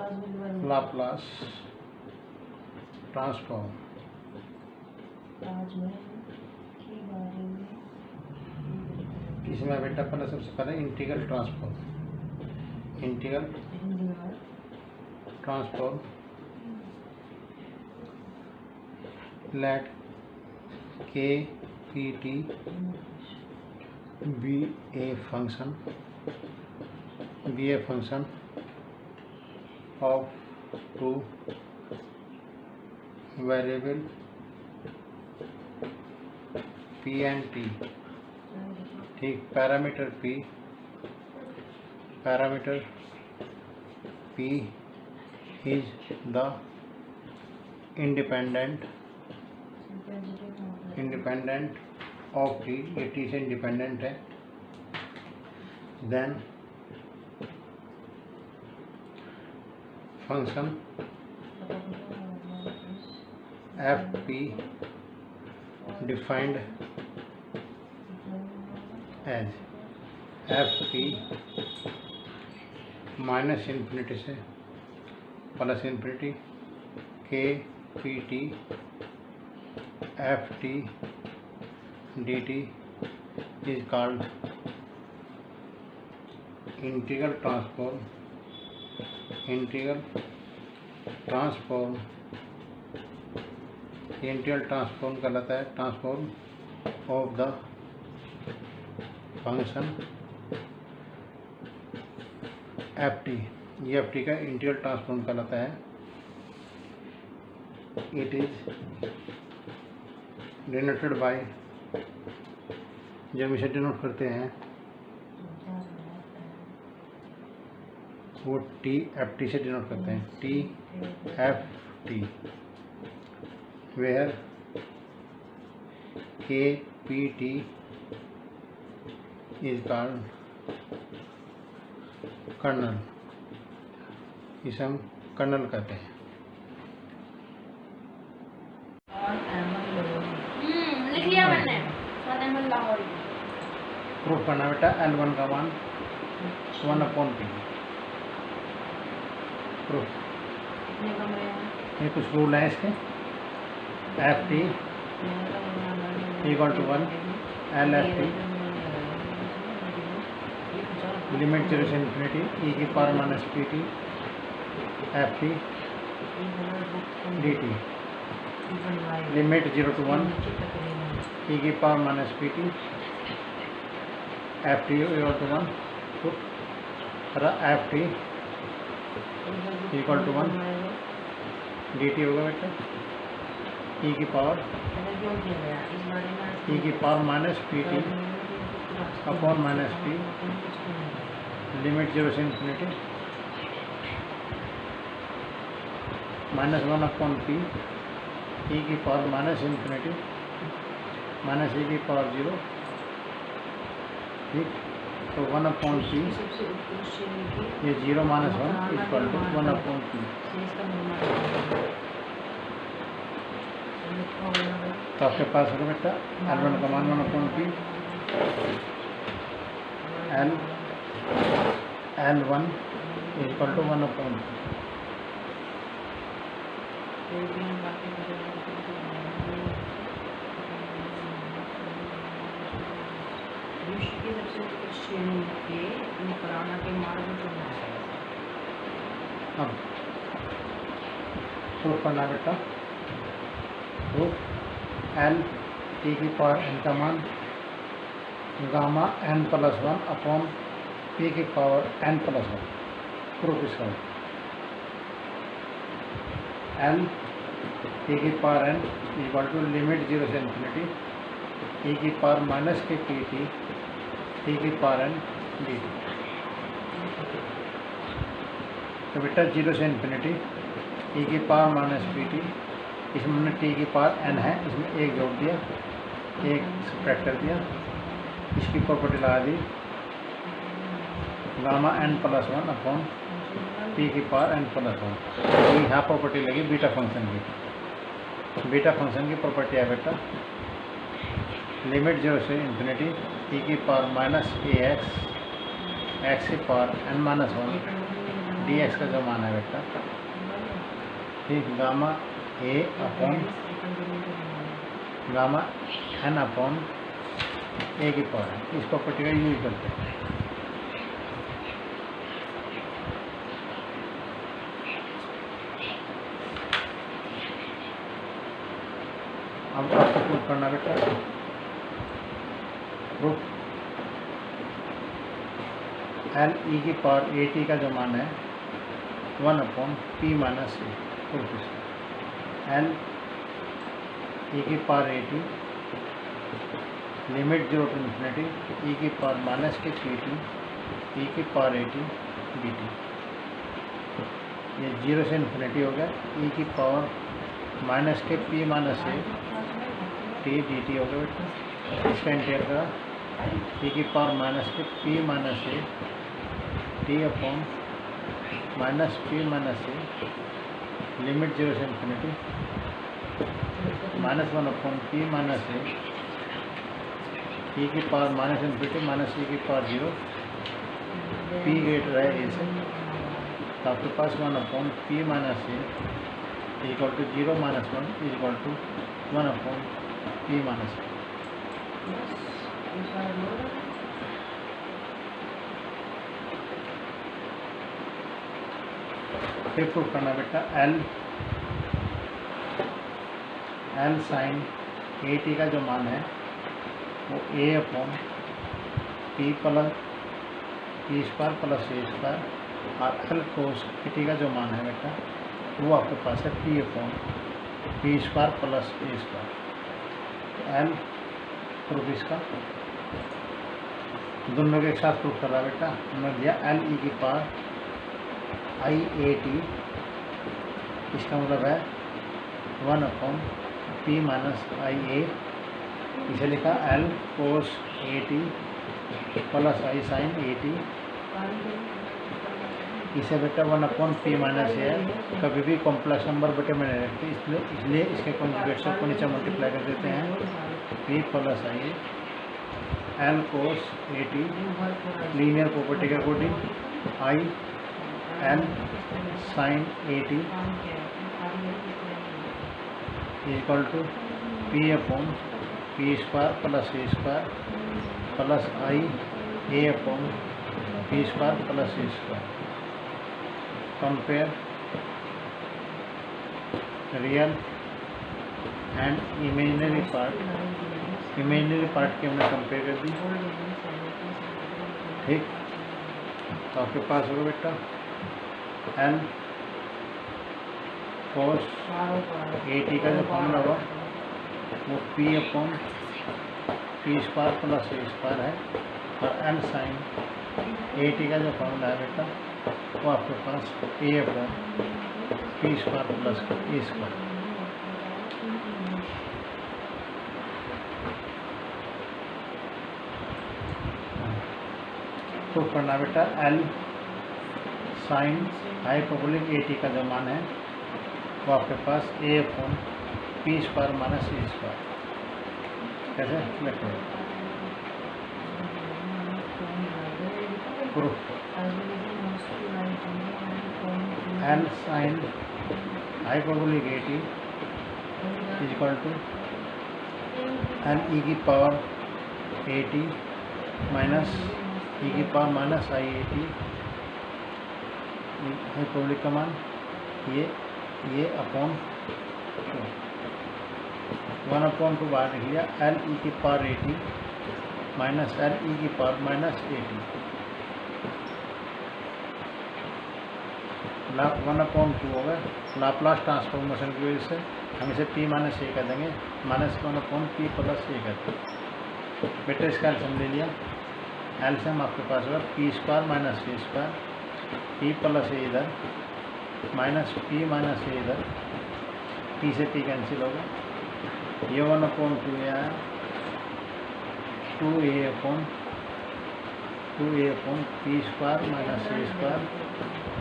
Laplace transform. इसमें बेटा पहले सबसे पहले इंटीग्रल ट्रांसफॉर्म लेट के P T be a function of two variable p and t। ठीक, parameter p is the independent of t, ये t से इंडिपेंडेंट है। Then function F P defined as F P minus infinity से plus infinity K P T F T dt is called integral transform कहलाता है transform of the function F T. ये F T का integral transform कहलाता है। It is denoted by, जब इसे denote करते हैं वो टी एफ टी से डिनोट करते हैं, T F T, where K P T is called kernel. इसे हम कर्नल कहते हैं। लिख लिया मैंने। प्रूफ करना बेटा, L1 का मान 1/p। प्रूफ ये कुछ रूल है इसके। F T equal to 1 L F T limit 0 से इन्फिनिटी e की power minus P T F T D T limit 0 to 1 e की power minus P T F T equal to 1 F T equal to 1 D T होगा बेटा e की power minus P T upon minus P limit 0 से infinity -1/p e की power minus infinity minus e की power 0। ठीक, तो 1/p ये 0 - 1 equal to 1/p। तो आपके पास होगा बेटा L1 का मान 1/p, L1 equal to 1/p। अब प्रूफ करना बेटा, प्रूफ L t की पावर n का मान गामा n+1 अपॉन p की पावर n+1। प्रूफ इसका L t की power n equal to limit 0 से इन्फिनिटी e की पावर माइनस के पी टी टी की पावर n डी टी। तो बेटा 0 से इन्फिनिटी e की पावर माइनस पी टी, इसमें हमने t की पावर n है, इसमें एक जोड़ दिया, एक सब्ट्रैक्ट कर दिया, इसकी प्रॉपर्टी लगा दी गामा n+1 अपॉन p की पावर n+1। तो यहाँ प्रॉपर्टी लगी बीटा फंक्शन की। बीटा फंक्शन की प्रॉपर्टी है बेटा लिमिट 0 से इन्फिनिटी e की पावर माइनस ax x की पावर n-1 डी एक्स का जो मान है बेटा, ठीक, gamma a upon gamma n upon a की पावर है। इस प्रॉपर्टी का यूज करते हैं। अब आपको प्रूफ करना बेटा, प्रूफ एल ई की पावर ए टी का जो मान है 1 upon p minus a, proof इसका एल ई की power a t limit 0 to infinity e की पावर माइनस के पी टी ई की power a t D t, ये 0 से इन्फिनिटी हो गया, ई की पावर माइनस के p minus a t D t हो गया बेटा। इसका इंटीग्रेट करा, ई की पावर माइनस के p minus a t upon minus p minus a limit 0 से इन्फिनिटी -1 अपॉन पी माइनस ए ई की power minus infinity minus e की पावर 0, पी ग्रेटर है ए से, तो आपके पास 1 upon p minus a equal to 0 minus 1 equal to 1 upon p minus a. फिर proof करना बेटा, एल साइन ए टी का जो मान है वो a upon p plus p square plus a square और एल कोस ए टी का जो मान है बेटा वो आपके पास है p upon p square plus a square. L proof इसका दोनों के एक साथ प्रूफ कर रहा बेटा, हमने दिया एल ई की पावर आई ए टी, इसका मतलब है 1 upon p minus i a, इसे लिखा L cos a t plus i sine a t, इसे बेटा 1 अपॉन पी माइनस ए है। कभी भी कॉम्प्लेक्स नंबर बेटे में नहीं रखते, इसलिए इसके कॉन्जुगेट को नीचे मल्टीप्लाई कर देते हैं, p plus i a L cos a t linear property के according i L sine a t equal to p upon p square plus a square plus i a upon p square plus a square. Compare real and imaginary part, imaginary part की हमने compare कर दी, ठीक। तो आपके पास होगा बेटा L cos a t का जो फॉर्मूला हुआ वो p upon p square plus a square है, और एल साइन ए टी का जो फॉर्मूला है बेटा वो आपके पास a upon p square plus a square. तो करना बेटा L sine hyperbolic a t का जो मान है वो आपके पास a upon p square minus a square, कैसे लिखते हैं proof L sine hyperbolic a t is equal to L e की power a t minus e की power minus i a t, hyperbolic का मान ये अपॉन 1 अपॉन 2 बाहर लिख लिया, एल ई की power a t minus L e की power minus a t, 1 upon 2 होगा। लाप्लास ट्रांसफॉर्मेशन की वजह से हम इसे पी माइनस ए कर देंगे, -1 अपॉन पी प्लस ए कर देंगे। बेटा इसका एल्सियम ले लिया, एल्सियम आपके पास होगा P square minus a square, P plus ए इधर माइनस पी माइनस ए इधर, पी से पी कैंसिल होगा, ये 1 अपॉन 2 ये आया 2 ए upon p square minus a square,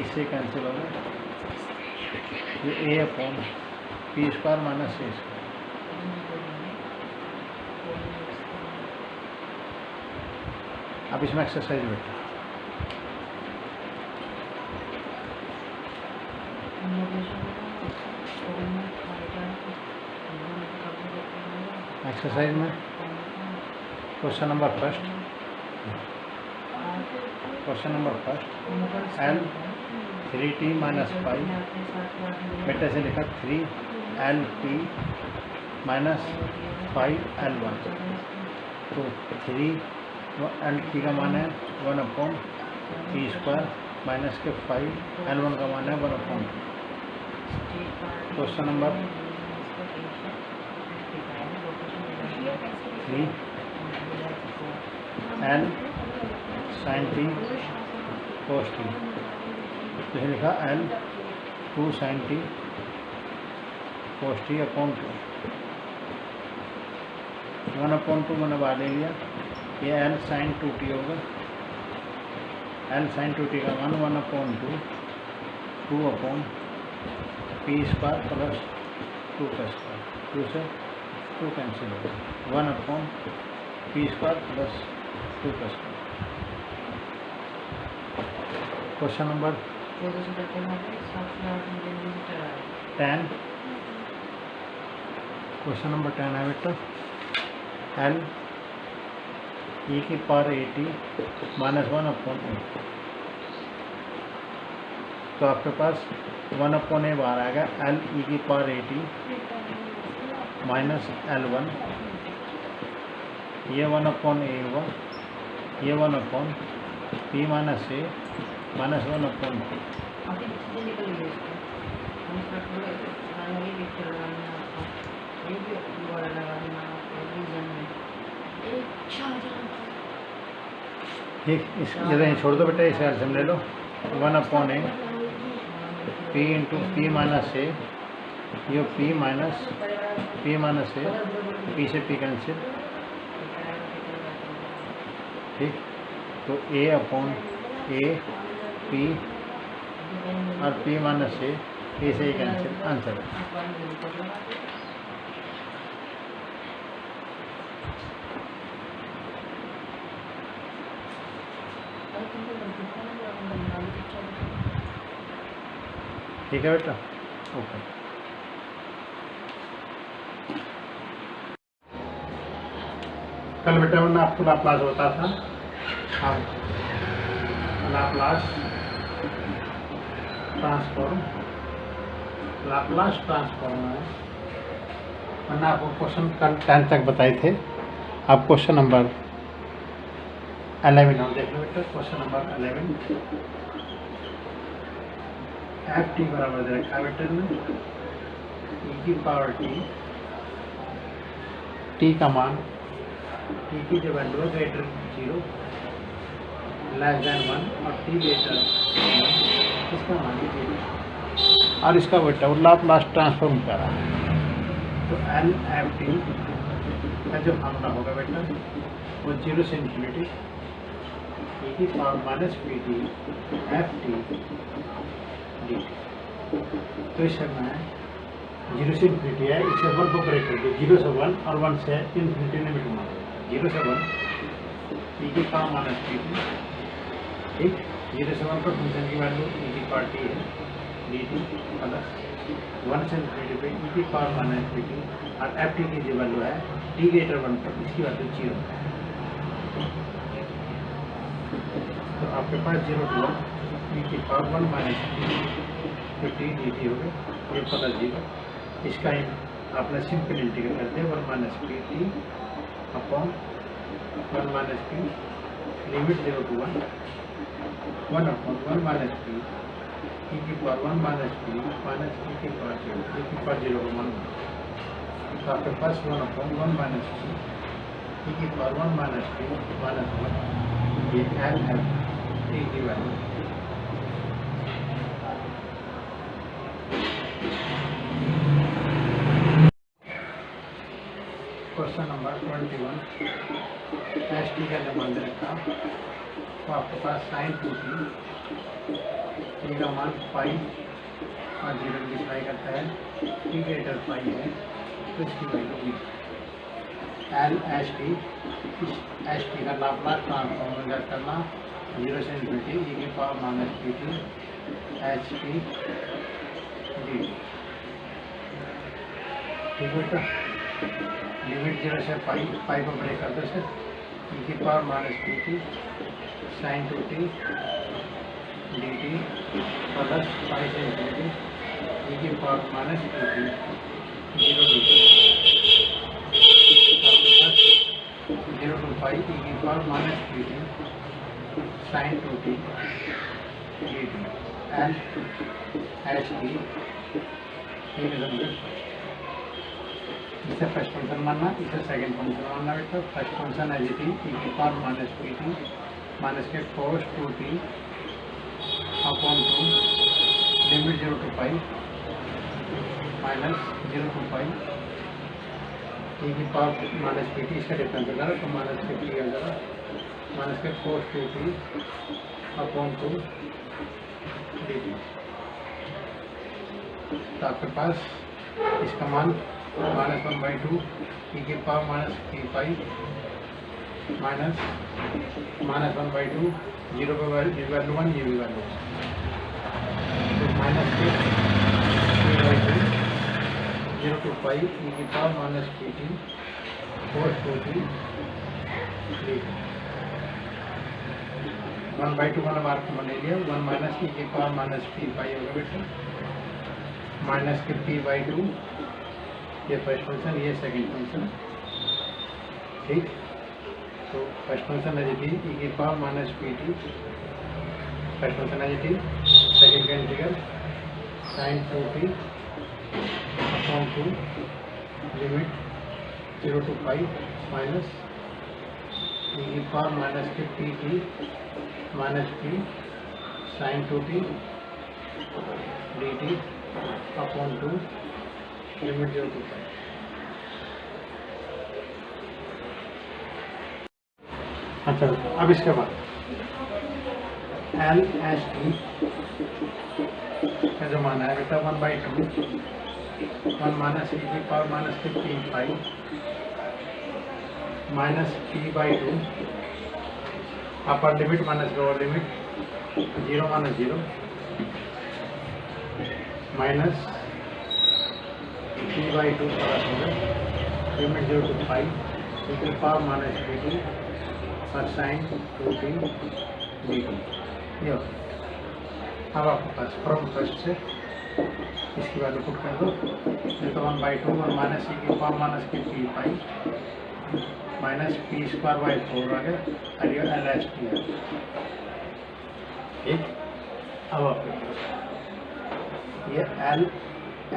इससे कैंसिल होगा, ये ए upon p square minus a square. अब इसमें एक्सरसाइज बेटा एक्सरसाइज में question number first L 3t minus 5 बेटे से लिखा 3LP माइनस 5L1। तो 3 का मान है 1/p² माइनस के 5L1 का मान है 1/2। Question number 3 L sin t cos t, तो लिखा L 2 sin t cos t upon 2 1/2 मैंने बाहर ले लिया। ये L sin 2t होगा। L sin 2t का मान 1/2 2/p² प्लस 2 का स्क्वायर, 2 से 2 कैंसिल होगा, 1/p² प्लस 2 का square. Question number 10, question number 10 है बेटा L e⁻at माइनस 1/a। तो आपके पास 1/a बाहर आएगा। L e⁻at माइनस L1, ये 1/a हुआ, ये 1/p माइनस a माइनस 1/2। ठीक, इस जगह छोड़ दो बेटा, इसे एल्सियम ले लो। 1/a p into p minus a, ये p माइनस a, p से p कैंसिल। ठीक, तो a/a p और p माइनस a से ही कैंसिल, आंसर। ठीक है बेटा, ओके। कल बेटा मैंने आपको लाप्लास होता था, अब लाप्लास ट्रांसफॉर्म है। मैंने आपको क्वेश्चन कल 10 तक बताए थे। अब क्वेश्चन नंबर 11 हम देख लो बेटा। क्वेश्चन नंबर 11 ft बराबर दे रखा है बेटा में e⁻t का मान, t की जो वैल्यू है ग्रेटर 0 लेस देन 1 और t ग्रेटर 1, इसका मान 0 और इसका बेटा लाप्लास ट्रांसफॉर्म करा है। तो LFT का जो फॉर्मूला होगा बेटा वो 0 से इन्फिनिटी e⁻pt ft dt। तो इस समय 0 से इन्फिनिटी है, इसे 1 को ब्रेक कर दो, 0 से 1 और 1 से इन्फिनिटी लिमिट मान 0 से 1 e⁻ pt। ठीक, 0 से 1 पर फंक्शन की वैल्यू e⁻t है dt प्लस 1 से इन्फिनिटी पे e⁻ pt और ft की जो वैल्यू है t ग्रेटर 1 पर, इसकी वैल्यू 0 है। तो आपके पास 0 to 1 e⁻1 minus pt dt हो गए, ये प्लस 0। इसका आपने सिंपल इंटीग्रेट कर दिया, 1 minus pt upon 1 minus p limit 0 to 1 upon 1 minus p e⁻1 minus p minus e⁻0 का मान। तो आपके पास 1 upon 1 minus p e⁻1 minus p minus 1, ये LFT की वैल्यू। क्वेश्चन नंबर 21 st का जब मान रखा तो आपके पास sin 2t का मान 5 और 0 डिफाई करता है, t ग्रेटर 5 है तो इसकी वैल्यू भी LST, इस st का लाप्लास ट्रांसफॉर्म करना 0 से इन्फिनिटी e⁻pt ht dt। ठीक है बेटा। लिमिट 0 से पाई को ब्रेक करते से e की power minus P t sine 2t d t plus pi से इंफिनिटी e की power minus P t 0 d t आपके पास 0 to पाई e की power minus P t sine 2t d t and h t इसे first function मानना, इसे second function मानना बेटा। First function as it is e की power minus P t minus के cos 2t upon 2 limit 0 to pi minus 0 to pi e की power minus P T, इसका difference हो जाएगा तो माइनस पी टी आ जाएगा माइनस के cos 2t upon 2 D t. तो आपके पास इसका मान -1/2 e की power minus P pi minus -1/2 0 पे वैल्यू 1 ये भी वैल्यू तो माइनस के 0 to पाई e की power minus P T cos 2t 1/2 मतलब आपको मान लिया 1 माइनस e की पावर माइनस पी पाई होगा बेटा माइनस के p/2 ये फर्स्ट फंक्शन ये सेकंड फंक्शन ठीक। तो first function as it is e की power minus P T first function as it is second का integral sine 2t upon 2 limit 0 to pi minus e की power minus के P t minus p sine 2t d t upon 2 limit 0 to pi. अच्छा अब इसके बाद L h t का जो माना है बेटा 1/2 1 माइनस e की पावर माइनस के P pi minus p/2 upper limit minus lower limit 0 minus 0 minus p/2 plus होगा लिमिट 0 to पाई e की पावर माइनस पी टी और साइन 2t डी टी। ये अब आपके पास फ्रॉम फर्स्ट से इसकी वैल्यू पुट कर दो ये तो 1/2 और माइनस e की पावर माइनस के पी पाई माइनस p²/4 आ गया और ये एल एच टी है ठीक। अब आपके पास ये एल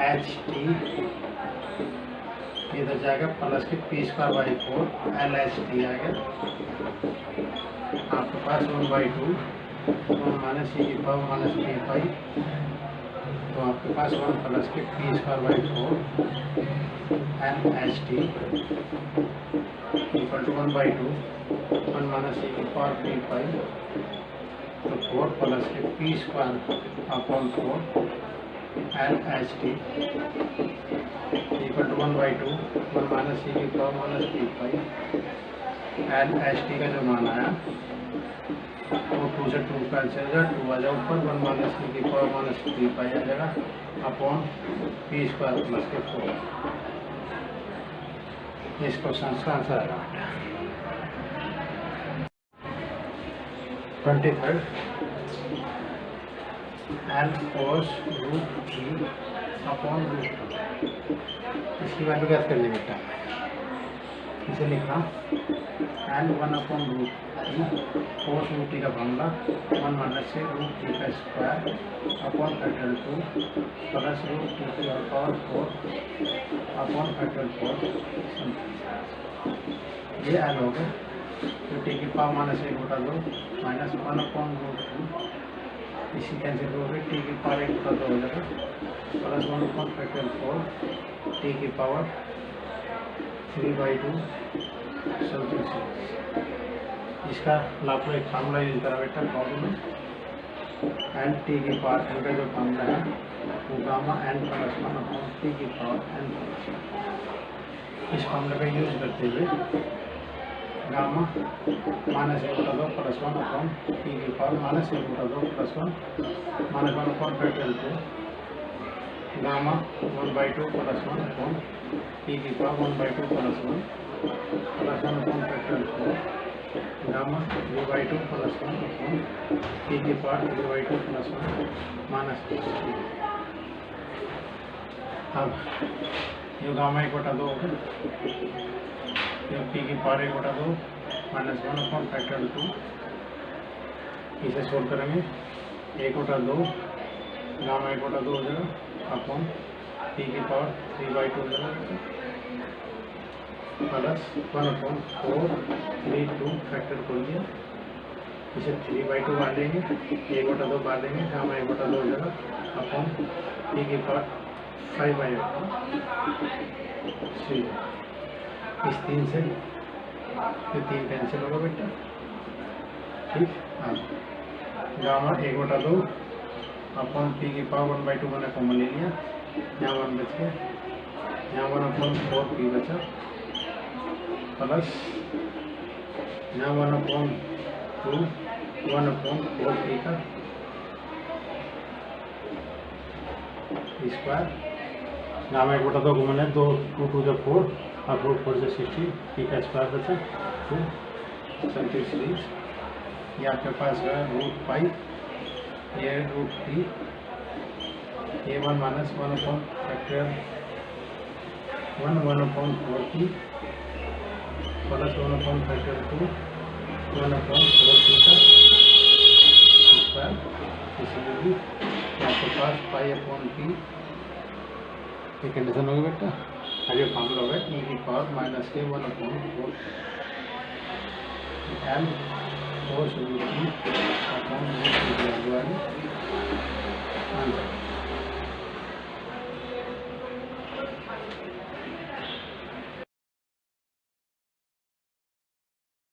एच टी इधर जाएगा प्लस के p²/4 एल एच टी आ गया आपके पास 1/2 1 माइनस e की पावर माइनस पी पाई तो आपके पास 1 प्लस के p²/4 L h t equal to 1/2 1 minus e की पावर पी पाई तो 4 प्लस के p²/4 L h t equal to 1/2 1 minus e की power minus P pi L h t का जो मान आया वो 2 से 2 कैंसिल हो जाएगा 2 आ जाए ऊपर 1 माइनस e की पावर माइनस पी पाई आ जाएगा अपॉन p² प्लस के 4 इस क्वेश्चन का आंसर आएगा 23rd एल cos √3 अपॉन √2 इसकी वैल्यू क्या करनी बेटा इसे लिखना एल 1 अपॉन √3 cos √3 का फॉर्मूला 1 माइनस से √3 का स्क्वायर अपॉन फैक्टर 2 प्लस √2 की पावर 4 अपॉन फैक्टर 4 ये एल हो गया तो टी की पावर माइनस 1 बटा 2 माइनस 1 अपॉन √2 इसी कैंसिल हो गई टी की पावर 1 बटा 2 हो जाएगा प्लस 1 अपॉन फैक्टर 4 टी की पावर 3/2 इसका लाप्लास फार्मूला यूज करा बेटा प्रॉब्लम में एन टी की पावर एन का जो फार्मूला है वो gamma n plus 1 upon t की पावर एन प्लस 1 इस फार्मूले का यूज करते हुए gamma minus 1/2 plus 1 upon t की power minus 1/2 plus 1 minus 1 upon factor 2 gamma 1/2 plus 1 upon P की power 1/2 plus 1 upon factor 4 gamma 3/2 plus 1 upon P की power 3/2 plus 1 minus 3। अब ये गामा 1/2 होगा, ये पी की पावर 1/2 माइनस 1 अपॉन फैक्टर 2। इसे solve करेंगे 1/2 गामा 1/2 हो जाएगा अपॉन पी की पावर 3/2 हो जाएगा प्लस 1/4 3 2 फैक्टर खोल दिया। इसे 3/2 बांध देंगे, 1/2 बांध देंगे, गामा 1/2 हो जाएगा अपॉन पी की पावर 5/8 3। इस 3 से ये 3 कैंसिल होगा बेटा, ठीक। हाँ, गामा 1/2 अपॉन पी की पावर 1/2 मैंने कॉमन ले लिया, यहाँ 1 बच गया, यहाँ 1/4 पी बचा प्लस यहाँ 1/2 1/4 पी का स्क्वायर। गामा 1/2 को मैंने 2 2 जब 4 और 4 4 से 16 पी का स्क्वायर बचा 2 37 सीरीज। ये आपके पास है √5, ये √3, ये 1 minus 1 upon factor 1/4 P plus 1 upon factor 2 1/4 P का स्क्वायर। इसलिए आपके पास π/p ये कंडीशन होगी बेटा। और ये फॉर्मूला होगा e की पावर माइनस के 1/4 L cos √p upon √p